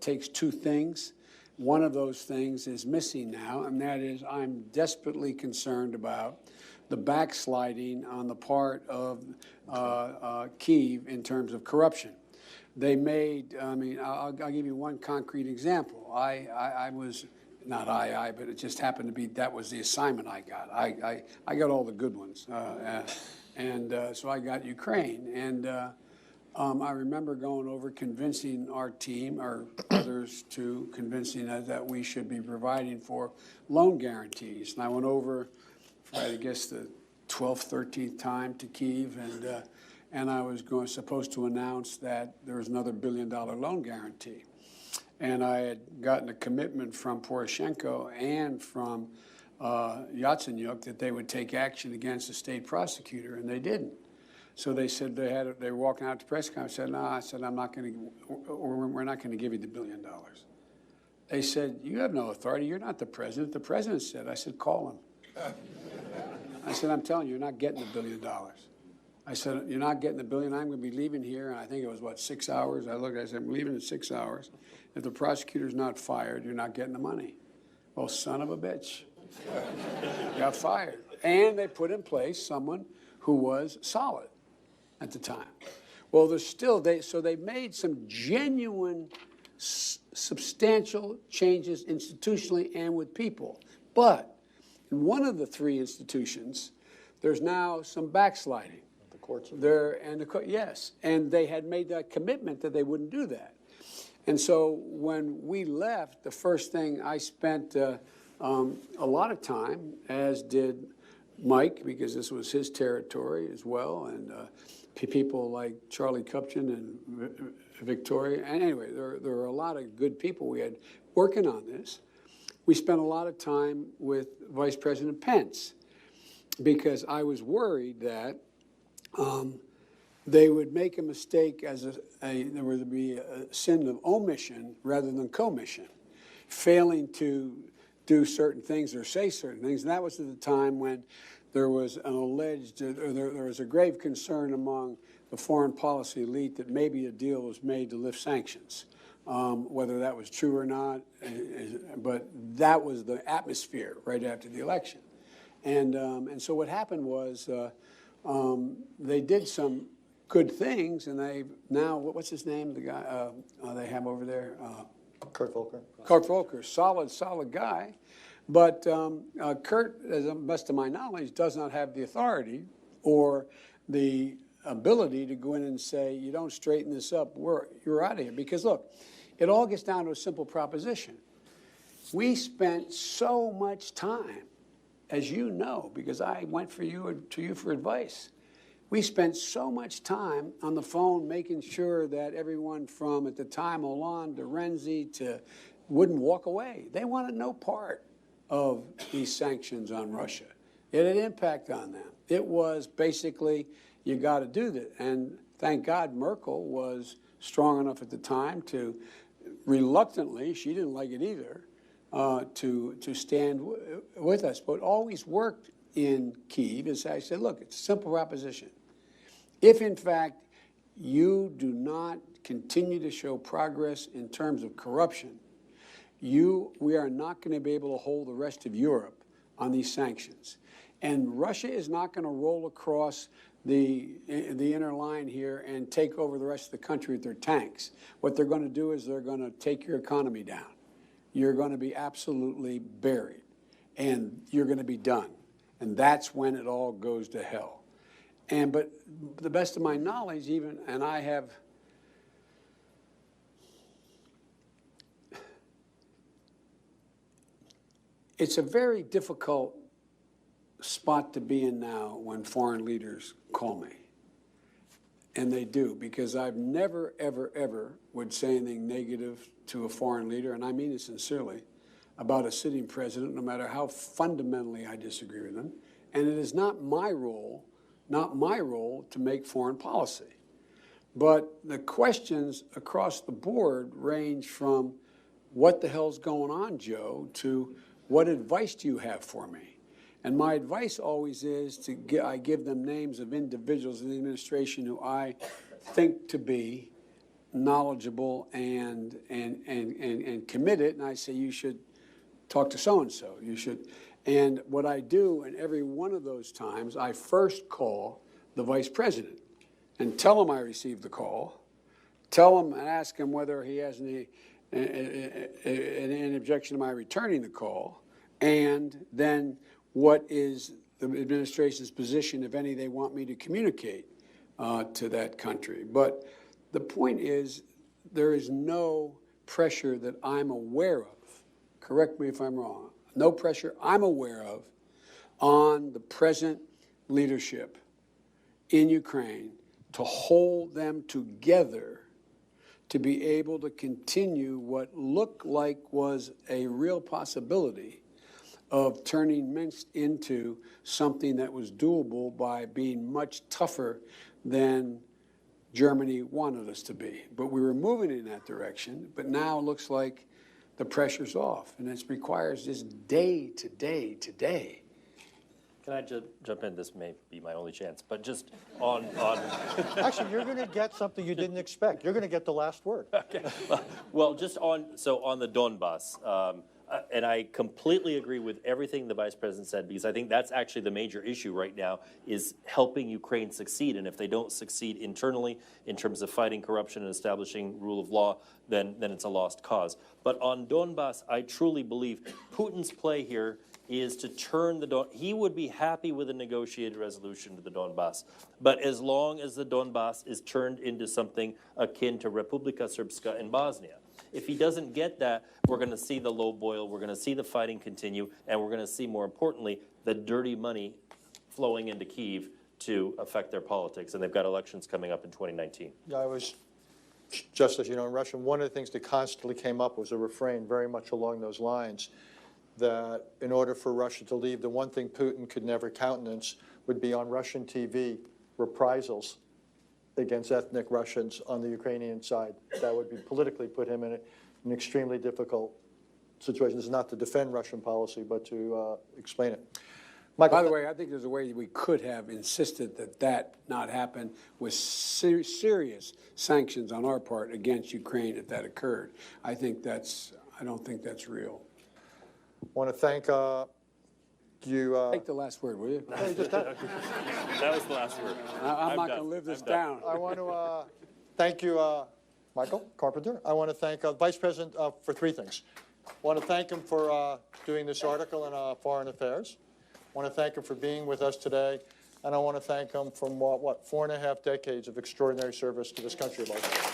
it takes two things. One of those things is missing now, and that is I'm desperately concerned about the backsliding on the part of Kyiv in terms of corruption. They made, I mean, I'll give you one concrete example. I was, not but it just happened to be that was the assignment I got. I got all the good ones. So I got Ukraine. And I remember going over convincing our team, or others too, convincing us that we should be providing for loan guarantees. And I went over, for, I guess, the 12th, 13th time to Kyiv, and I was supposed to announce that there was another $1 billion loan guarantee. And I had gotten a commitment from Poroshenko and from Yatsenyuk that they would take action against the state prosecutor, and they didn't. So they said they were walking out to press conference. I said, no, I said, I'm not going to, we're not going to give you the $1 billion. They said, you have no authority. You're not the president. The president said. I said, call him. I said, I'm telling you, you're not getting the $1 billion. I said, you're not getting the $1 billion. I'm going to be leaving here. And I think it was, what, 6 hours? I looked, I said, I'm leaving in 6 hours. If the prosecutor's not fired, you're not getting the money. Well, son of a bitch. Got fired. And they put in place someone who was solid at the time. Well, there's still, so they made some genuine, substantial changes institutionally and with people. But in one of the three institutions, there's now some backsliding. The courts? Yes, and they had made that commitment that they wouldn't do that. And so when we left, the first thing I spent a lot of time, as did Mike, because this was his territory as well, and people like Charlie Kupchan and Victoria. And anyway, there were a lot of good people we had working on this. We spent a lot of time with Vice President Pence because I was worried that they would make a mistake as there would be a sin of omission rather than commission, failing to do certain things or say certain things. And that was at the time when there was an alleged, or there was a grave concern among the foreign policy elite that maybe a deal was made to lift sanctions. Whether that was true or not, but that was the atmosphere right after the election. And so what happened was they did some good things, and they now, what's his name, the guy they have over there? Kurt Volker. Kurt Volker, solid guy. But Kurt, as the best of my knowledge, does not have the authority or the ability to go in and say, you don't straighten this up, you're out of here. Because look, it all gets down to a simple proposition. We spent so much time, as you know, because I went to you for advice. We spent so much time on the phone making sure that everyone from, at the time, Hollande to Renzi to wouldn't walk away. They wanted no part of these sanctions on Russia. It had an impact on them. It was basically, you got to do that. And thank God Merkel was strong enough at the time to reluctantly, she didn't like it either, to stand with us. But always worked in Kyiv is I said, look, it's a simple proposition. If, in fact, you do not continue to show progress in terms of corruption, we are not going to be able to hold the rest of Europe on these sanctions. And Russia is not going to roll across the inner line here and take over the rest of the country with their tanks. What they're going to do is they're going to take your economy down. You're going to be absolutely buried, and you're going to be done. And that's when it all goes to hell. But the best of my knowledge, even, and I have, it's a very difficult spot to be in now when foreign leaders call me. And they do, because I've never, ever, ever would say anything negative to a foreign leader, and I mean it sincerely, about a sitting president, no matter how fundamentally I disagree with them. And it is not my role to make foreign policy. But the questions across the board range from what the hell's going on, Joe, to what advice do you have for me? And my advice always is I give them names of individuals in the administration who I think to be knowledgeable and committed, and I say, you should talk to so-and-so, you should. And what I do in every one of those times, I first call the vice president and tell him I received the call, tell him and ask him whether he has any objection to my returning the call, and then what is the administration's position, if any, they want me to communicate to that country. But the point is, there is no pressure that I'm aware of, correct me if I'm wrong, no pressure I'm aware of on the present leadership in Ukraine to hold them together to be able to continue what looked like was a real possibility of turning Minsk into something that was doable by being much tougher than Germany wanted us to be. But we were moving in that direction, but now it looks like the pressure's off, and it requires just day to day to day. Can I jump in? This may be my only chance, but just on Actually, you're going to get something you didn't expect. You're going to get the last word. Okay. Well, just on the Donbas, and I completely agree with everything the Vice President said, because I think that's actually the major issue right now, is helping Ukraine succeed. And if they don't succeed internally in terms of fighting corruption and establishing rule of law, then it's a lost cause. But on Donbas, I truly believe Putin's play here is to turn he would be happy with a negotiated resolution to the Donbas. But as long as the Donbas is turned into something akin to Republika Srpska in Bosnia. If he doesn't get that, we're going to see the low boil, we're going to see the fighting continue, and we're going to see, more importantly, the dirty money flowing into Kyiv to affect their politics. And they've got elections coming up in 2019. Yeah, I was, just as you know, in Russia, one of the things that constantly came up was a refrain very much along those lines, that in order for Russia to leave, the one thing Putin could never countenance would be on Russian TV reprisals against ethnic Russians on the Ukrainian side. That would be politically put him in an extremely difficult situation. This is not to defend Russian policy, but to explain it. Michael, By the way, I think there's a way we could have insisted that not happen with serious sanctions on our part against Ukraine if that occurred. I don't think that's real. I want to thank you. Take the last word, will you? Hey, just that. That was the last word. I'm not going to live this down. I want to thank you, Michael Carpenter. I want to thank Vice President for three things. I want to thank him for doing this article in Foreign Affairs. I want to thank him for being with us today. And I want to thank him for, 4.5 decades of extraordinary service to this country of ours.